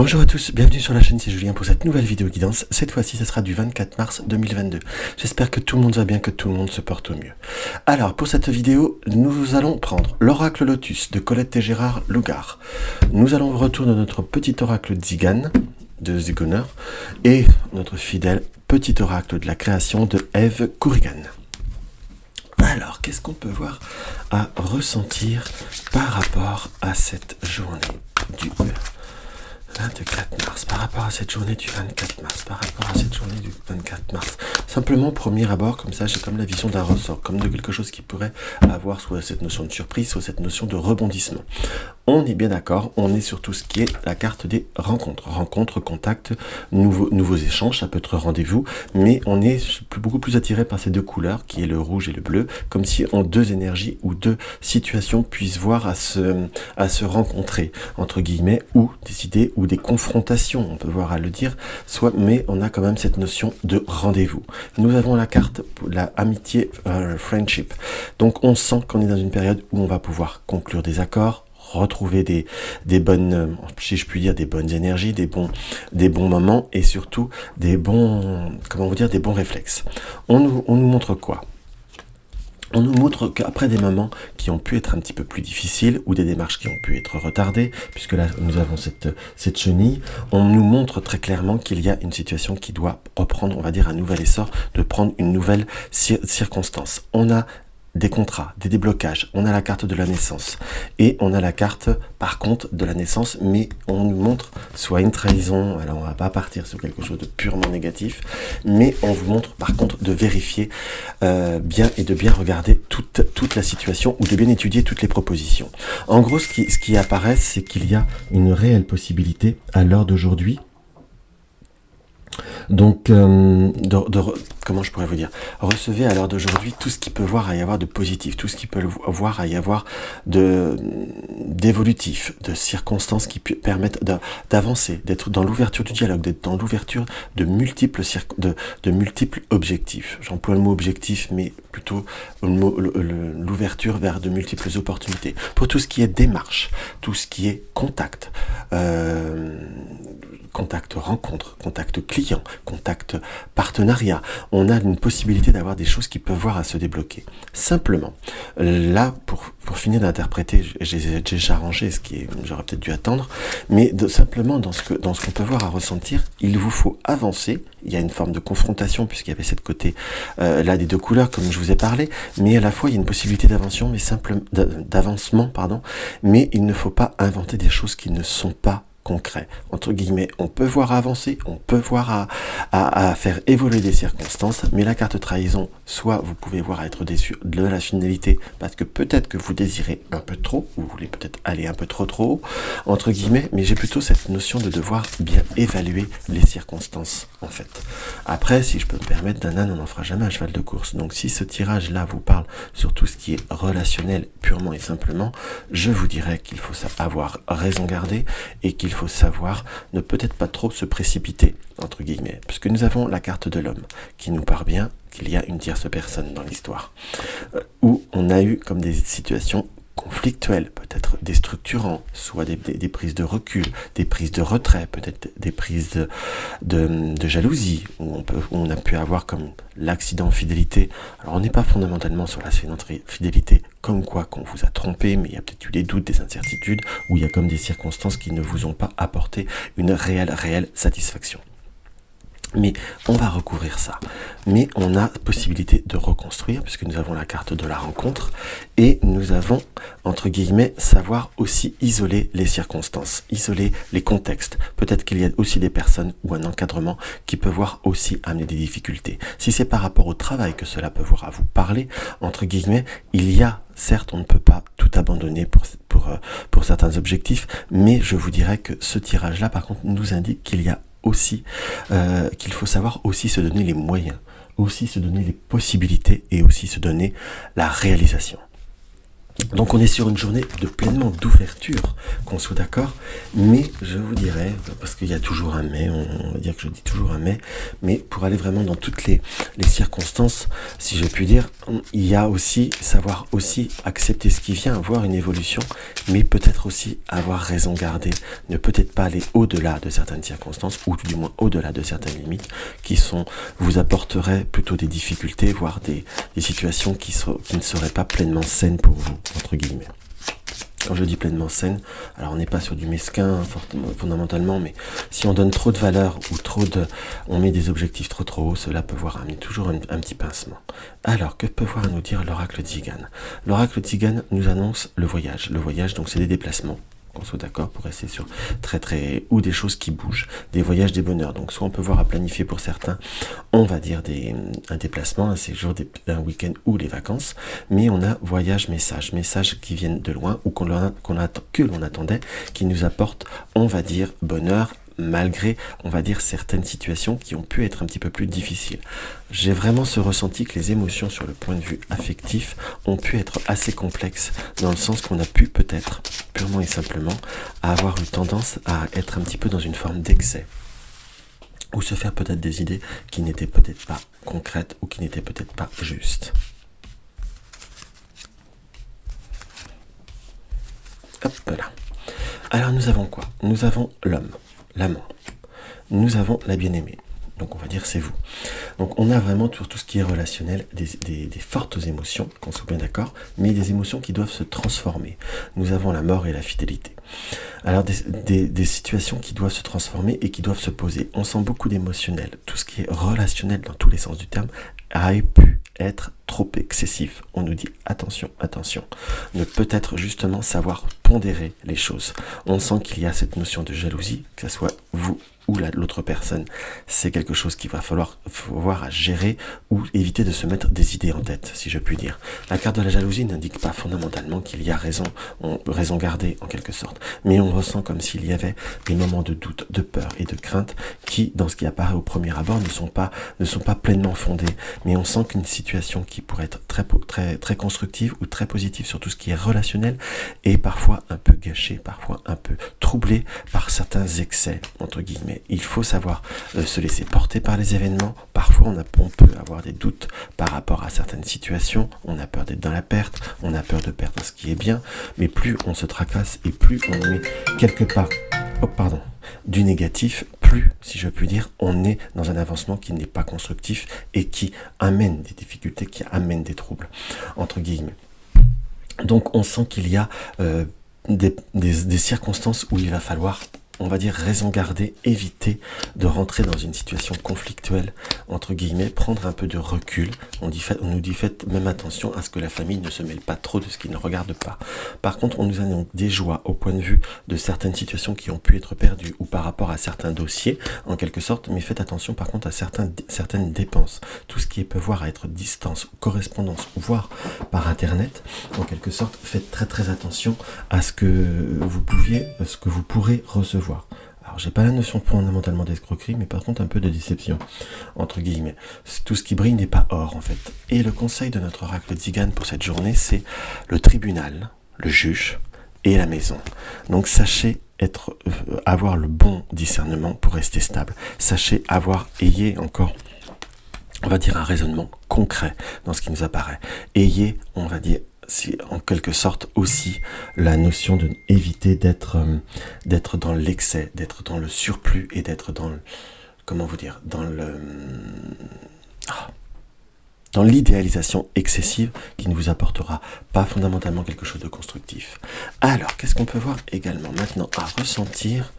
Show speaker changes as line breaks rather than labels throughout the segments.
Bonjour à tous, bienvenue sur la chaîne, c'est Julien pour cette nouvelle vidéo guidance. Cette fois-ci, ce sera du 24 mars 2022. J'espère que tout le monde va bien, que tout le monde se porte au mieux. Alors, pour cette vidéo, nous allons prendre l'oracle Lotus de Colette et Gérard Lougard. Nous allons retourner notre petit oracle Tzigane de Zigoner et notre fidèle petit oracle de la création de Eve Kourigan. Alors, qu'est-ce qu'on peut voir à ressentir par rapport à cette journée du 24 mars, par rapport à cette journée du 24 mars, par rapport à cette journée du 24 mars. Simplement, premier abord, comme ça, j'ai comme la vision d'un ressort, comme de quelque chose qui pourrait avoir soit cette notion de surprise, soit cette notion de rebondissement. On est bien d'accord, on est sur tout ce qui est la carte des rencontres. Rencontres, contacts, nouveaux échanges, ça peut être rendez-vous, mais on est beaucoup plus attiré par ces deux couleurs, qui est le rouge et le bleu, comme si en deux énergies ou deux situations puissent voir à se rencontrer, entre guillemets, ou des idées ou des confrontations, on peut voir à le dire, soit, mais on a quand même cette notion de rendez-vous. Nous avons la carte, la amitié, friendship. Donc on sent qu'on est dans une période où on va pouvoir conclure des accords, retrouver des bonnes, si je puis dire, des bonnes énergies, des bons moments et surtout des bons, comment vous dire, des bons réflexes. On nous montre quoi ? On nous montre qu'après des moments qui ont pu être un petit peu plus difficiles ou des démarches qui ont pu être retardées, puisque là nous avons cette chenille, on nous montre très clairement qu'il y a une situation qui doit reprendre, on va dire, un nouvel essor, de prendre une nouvelle circonstance. On a des contrats, des déblocages, on a la carte de la naissance et on a la carte par contre de la naissance, mais on nous montre soit une trahison, alors on va pas partir sur quelque chose de purement négatif, mais on vous montre par contre de vérifier bien et de bien regarder toute la situation ou de bien étudier toutes les propositions. En gros, ce qui apparaît, c'est qu'il y a une réelle possibilité à l'heure d'aujourd'hui. Donc, comment je pourrais vous dire, recevez à l'heure d'aujourd'hui tout ce qui peut voir à y avoir de positif, tout ce qui peut voir à y avoir d'évolutif, de circonstances qui permettent d'avancer, d'être dans l'ouverture du dialogue, d'être dans l'ouverture de multiples objectifs. J'emploie le mot objectif, mais plutôt l'ouverture vers de multiples opportunités. Pour tout ce qui est démarche, tout ce qui est contact, contact rencontre, contact client, contact partenariat, on a une possibilité d'avoir des choses qui peuvent voir à se débloquer. Simplement, là, pour finir d'interpréter, j'ai déjà rangé ce qui est, j'aurais peut-être dû attendre, mais simplement dans ce qu'on peut voir à ressentir, il vous faut avancer. Il y a une forme de confrontation puisqu'il y avait cette côté là des deux couleurs comme je vous ai parlé, mais à la fois il y a une possibilité d'avancement, mais il ne faut pas inventer des choses qui ne sont pas concret, entre guillemets. On peut voir avancer, on peut voir à faire évoluer des circonstances, mais la carte trahison, soit vous pouvez voir à être déçu de la finalité, parce que peut-être que vous désirez un peu trop, ou vous voulez peut-être aller un peu trop haut, entre guillemets, mais j'ai plutôt cette notion de devoir bien évaluer les circonstances, en fait. Après, si je peux me permettre, d'un âne, on n'en fera jamais un cheval de course. Donc si ce tirage-là vous parle sur tout ce qui est relationnel, purement et simplement, je vous dirais qu'il faut avoir raison gardée, et qu'il faut savoir ne peut-être pas trop se précipiter, entre guillemets, puisque nous avons la carte de l'homme, qui nous parle bien qu'il y a une tierce personne dans l'histoire, où on a eu comme des situations conflictuelles, peut-être déstructurants, soit des prises de recul, des prises de retrait, peut-être des prises de jalousie, où on a pu avoir comme l'accident fidélité. Alors on n'est pas fondamentalement sur l'accident fidélité comme quoi qu'on vous a trompé, mais il y a peut-être eu des doutes, des incertitudes, où il y a comme des circonstances qui ne vous ont pas apporté une réelle satisfaction. Mais on va recouvrir ça. Mais on a possibilité de reconstruire, puisque nous avons la carte de la rencontre, et nous avons, entre guillemets, savoir aussi isoler les circonstances, isoler les contextes. Peut-être qu'il y a aussi des personnes ou un encadrement qui peut voir aussi amener des difficultés. Si c'est par rapport au travail que cela peut voir à vous parler, entre guillemets, il y a, certes, on ne peut pas tout abandonner pour certains objectifs, mais je vous dirais que ce tirage-là, par contre, nous indique qu'il y a aussi qu'il faut savoir aussi se donner les moyens, aussi se donner les possibilités et aussi se donner la réalisation. Donc on est sur une journée de pleinement d'ouverture, qu'on soit d'accord, mais je vous dirais, parce qu'il y a toujours un mais, on va dire que je dis toujours un mais pour aller vraiment dans toutes les circonstances, si j'ai pu dire, il y a aussi, savoir aussi accepter ce qui vient, avoir une évolution, mais peut-être aussi avoir raison gardée, ne peut-être pas aller au-delà de certaines circonstances, ou du moins au-delà de certaines limites, qui vous apporteraient plutôt des difficultés, voire des situations qui ne seraient pas pleinement saines pour vous, entre guillemets. Quand je dis pleinement saine, alors on n'est pas sur du mesquin fondamentalement, mais si on donne trop de valeur ou on met des objectifs trop hauts, cela peut amener toujours un petit pincement. Alors, que peut voir nous dire l'oracle Tzigane? L'oracle Tzigane nous annonce le voyage. Le voyage, donc c'est des déplacements. Qu'on soit d'accord pour rester sur ou des choses qui bougent, des voyages, des bonheurs. Donc soit on peut voir à planifier pour certains, on va dire un déplacement, un séjour, un week-end ou les vacances, mais on a voyage, messages qui viennent de loin ou que l'on attendait, qui nous apportent, on va dire, bonheur, malgré, on va dire, certaines situations qui ont pu être un petit peu plus difficiles. J'ai vraiment ce ressenti que les émotions sur le point de vue affectif ont pu être assez complexes, dans le sens qu'on a pu peut-être, purement et simplement, avoir eu tendance à être un petit peu dans une forme d'excès, ou se faire peut-être des idées qui n'étaient peut-être pas concrètes, ou qui n'étaient peut-être pas justes. Hop là. Alors nous avons quoi? Nous avons l'homme, l'amant. Nous avons la bien-aimée. Donc on va dire c'est vous. Donc on a vraiment sur tout ce qui est relationnel des fortes émotions, qu'on soit bien d'accord, mais des émotions qui doivent se transformer. Nous avons la mort et la fidélité. Alors des situations qui doivent se transformer et qui doivent se poser. On sent beaucoup d'émotionnel. Tout ce qui est relationnel dans tous les sens du terme a pu être trop excessif. On nous dit attention, ne peut-être justement savoir pondérer les choses. On sent qu'il y a cette notion de jalousie, que ce soit vous ou l'autre personne. C'est quelque chose qu'il va falloir voir à gérer ou éviter de se mettre des idées en tête, si je puis dire. La carte de la jalousie n'indique pas fondamentalement qu'il y a raison gardée en quelque sorte, mais on ressent comme s'il y avait des moments de doute, de peur et de crainte qui, dans ce qui apparaît au premier abord, ne sont pas pleinement fondés, mais on sent qu'une situation qui pourrait être très constructive ou très positive sur tout ce qui est relationnel est parfois un peu gâchée, parfois un peu troublée par certains excès, entre guillemets. Il faut savoir se laisser porter par les événements. Parfois on peut avoir des doutes par rapport à certaines situations, on a peur d'être dans la perte, on a peur de perdre ce qui est bien, mais plus on se tracasse et plus on met quelque part du négatif, plus, si je puis dire, on est dans un avancement qui n'est pas constructif et qui amène des difficultés, qui amène des troubles, entre guillemets. Donc on sent qu'il y a des circonstances où il va falloir, on va dire, raison garder, éviter de rentrer dans une situation conflictuelle, entre guillemets, prendre un peu de recul. On nous dit faites même attention à ce que la famille ne se mêle pas trop de ce qui ne regarde pas. Par contre, on nous annonce des joies au point de vue de certaines situations qui ont pu être perdues ou par rapport à certains dossiers, en quelque sorte, mais faites attention par contre à certaines dépenses. Tout ce qui peut voir à être distance, correspondance, voire par internet, en quelque sorte, faites très attention à ce que vous pourrez recevoir. Alors, j'ai pas la notion fondamentalement d'escroquerie, mais par contre un peu de déception, entre guillemets. Tout ce qui brille n'est pas or, en fait. Et le conseil de notre oracle Tzigane pour cette journée, c'est le tribunal, le juge et la maison. Donc, sachez avoir le bon discernement pour rester stable. Sachez ayez encore, on va dire, un raisonnement concret dans ce qui nous apparaît. Ayez, on va dire, en quelque sorte aussi la notion de éviter d'être dans l'excès, d'être dans le surplus et d'être dans dans l'idéalisation excessive qui ne vous apportera pas fondamentalement quelque chose de constructif. Alors, qu'est-ce qu'on peut voir également maintenant à ressentir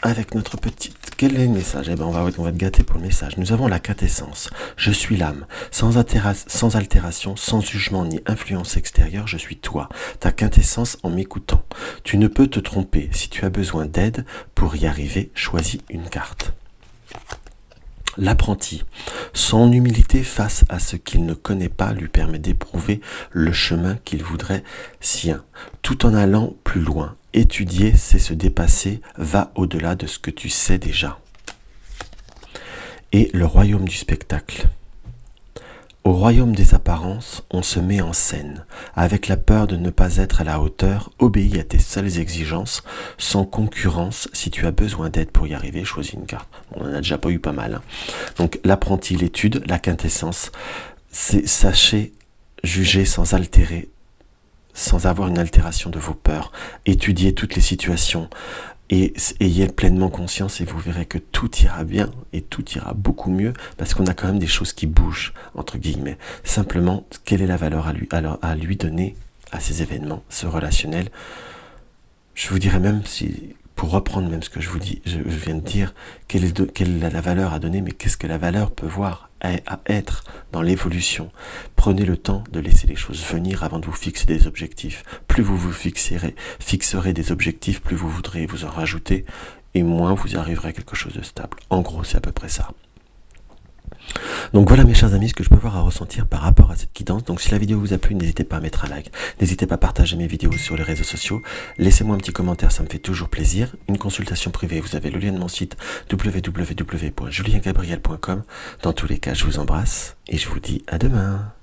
avec notre petite? Quel est le message? On va être gâté pour le message. Nous avons la quintessence. Je suis l'âme. Sans altération, sans jugement ni influence extérieure, je suis toi. Ta quintessence en m'écoutant. Tu ne peux te tromper. Si tu as besoin d'aide pour y arriver, choisis une carte. L'apprenti, son humilité face à ce qu'il ne connaît pas lui permet d'éprouver le chemin qu'il voudrait sien, tout en allant plus loin. Étudier, c'est se dépasser, va au-delà de ce que tu sais déjà. Et le royaume du spectacle. Au royaume des apparences, on se met en scène, avec la peur de ne pas être à la hauteur, obéis à tes seules exigences, sans concurrence. Si tu as besoin d'aide pour y arriver, choisis une carte. On en a déjà pas eu pas mal. Hein. Donc l'apprenti, l'étude, la quintessence, c'est sachez juger sans altérer, sans avoir une altération de vos peurs, étudiez toutes les situations, et ayez pleinement conscience et vous verrez que tout ira bien et tout ira beaucoup mieux parce qu'on a quand même des choses qui bougent, entre guillemets. Simplement, quelle est la valeur à lui donner à ces événements, ce relationnel. Je vous dirais même, si, pour reprendre même ce que je viens de dire, quelle est la valeur à donner, mais qu'est-ce que la valeur peut voir à être dans l'évolution. Prenez le temps de laisser les choses venir avant de vous fixer des objectifs. Plus vous vous fixerez des objectifs, plus vous voudrez vous en rajouter, et moins vous arriverez à quelque chose de stable. En gros, c'est à peu près ça. Donc voilà mes chers amis, ce que je peux avoir à ressentir par rapport à cette guidance. Donc si la vidéo vous a plu, n'hésitez pas à mettre un like, n'hésitez pas à partager mes vidéos sur les réseaux sociaux, laissez-moi un petit commentaire, ça me fait toujours plaisir. Une consultation privée, vous avez le lien de mon site www.juliengabriel.com. Dans tous les cas, je vous embrasse et je vous dis à demain.